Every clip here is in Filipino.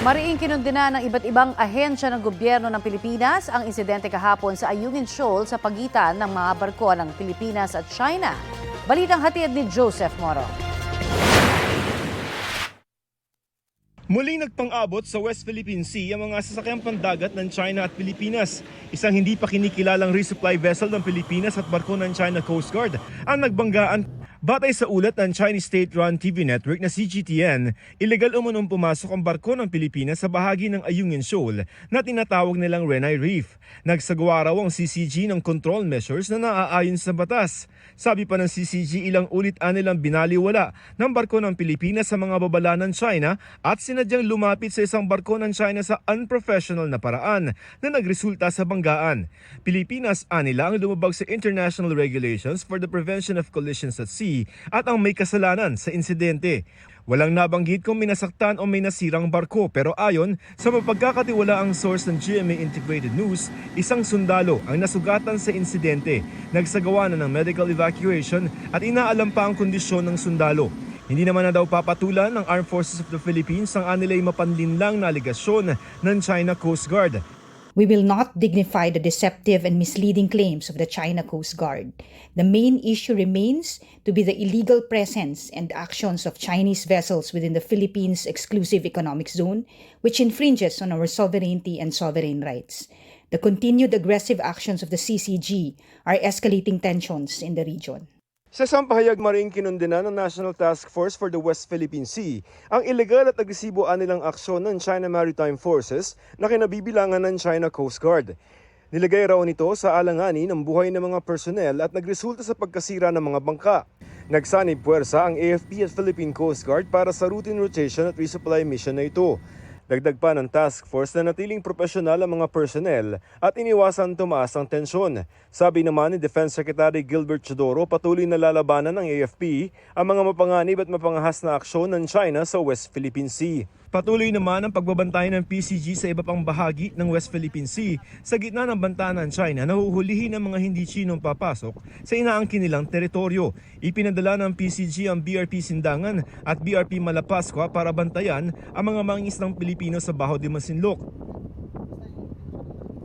Mariing kinundina ng iba't ibang ahensya ng gobyerno ng Pilipinas ang insidente kahapon sa Ayungin Shoal sa pagitan ng mga barko ng Pilipinas at China. Balitang hatid ni Joseph Moro. Muling nagpang-abot sa West Philippine Sea ang mga sasakyang pandagat ng China at Pilipinas. Isang hindi pa kinikilalang resupply vessel ng Pilipinas at barko ng China Coast Guard ang nagbanggaan. Batay sa ulat ng Chinese state-run TV network na CGTN, ilegal umunong pumasok ang barko ng Pilipinas sa bahagi ng Ayungin Shoal na tinatawag nilang Renai Reef. Nagsagawa raw ang CCG ng control measures na naaayon sa batas. Sabi pa ng CCG, ilang ulit nilang binaliwala ng barko ng Pilipinas sa mga babala ng China at sinadyang lumapit sa isang barko ng China sa unprofessional na paraan na nagresulta sa banggaan. Pilipinas anila ang lumabag sa international regulations for the prevention of collisions at sea at ang may kasalanan sa insidente. Walang nabanggit kung minasaktan o may nasirang barko pero ayon sa mapagkakatiwalaang source ng GMA Integrated News, isang sundalo ang nasugatan sa insidente. Nagsagawa na ng medical evacuation at inaalam pa ang kondisyon ng sundalo. Hindi naman na daw papatulan ng Armed Forces of the Philippines ang anilay mapanlinlang na aligasyon ng China Coast Guard. We will not dignify the deceptive and misleading claims of the China Coast Guard. The main issue remains to be the illegal presence and actions of Chinese vessels within the Philippines Exclusive Economic Zone, which infringes on our sovereignty and sovereign rights. The continued aggressive actions of the CCG are escalating tensions in the region. Sa isang pahayag, maring kinundina ng National Task Force for the West Philippine Sea ang ilegal at agresibo nilang aksyon ng China Maritime Forces na kinabibilangan ng China Coast Guard. Nilagay raw nito sa alanganin ng buhay ng mga personnel at nagresulta sa pagkasira ng mga bangka. Nagsanib puwersa ang AFP at Philippine Coast Guard para sa routine rotation at resupply mission na ito. Dagdag pa ng task force na natiling profesional ang mga personnel at iniwasan tumaas ang tensyon. Sabi naman ni Defense Secretary Gilbert Chodoro, patuloy na lalabanan ng AFP ang mga mapanganib at mapangahas na aksyon ng China sa West Philippine Sea. Patuloy naman ang pagbabantay ng PCG sa iba pang bahagi ng West Philippine Sea sa gitna ng banta ng China na huhulihin ang mga hindi Chinong papasok sa inaangkin nilang teritoryo. Ipinadala ng PCG ang BRP Sindangan at BRP Malapascua para bantayan ang mga mangingisdang Pilipino sa Baho de Masinloc.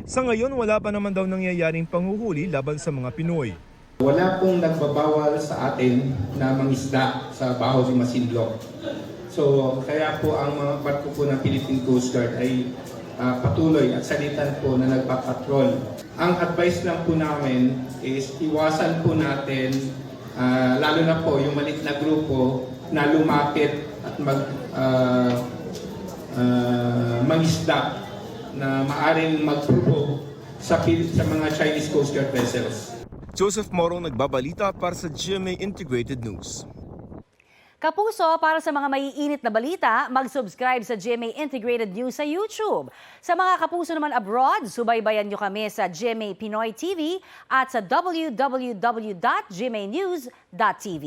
Sa ngayon, wala pa naman daw nangyayaring panghuhuli laban sa mga Pinoy. Wala pong nagbabawal sa atin na mangisda sa Baho de Masinloc. So, kaya po ang mga barko po ng Philippine Coast Guard ay patuloy at salitan po na nagpapatrol. Ang advice lang po namin is iwasan po natin, lalo na po yung maliit na grupo na lumapit at mangisda na maaring magpulbog sa mga Chinese Coast Guard vessels. Joseph Morong nagbabalita para sa GMA Integrated News. Kapuso, para sa mga maiinit na balita, mag-subscribe sa GMA Integrated News sa YouTube. Sa mga kapuso naman abroad, subaybayan nyo kami sa GMA Pinoy TV at sa www.gmanews.tv.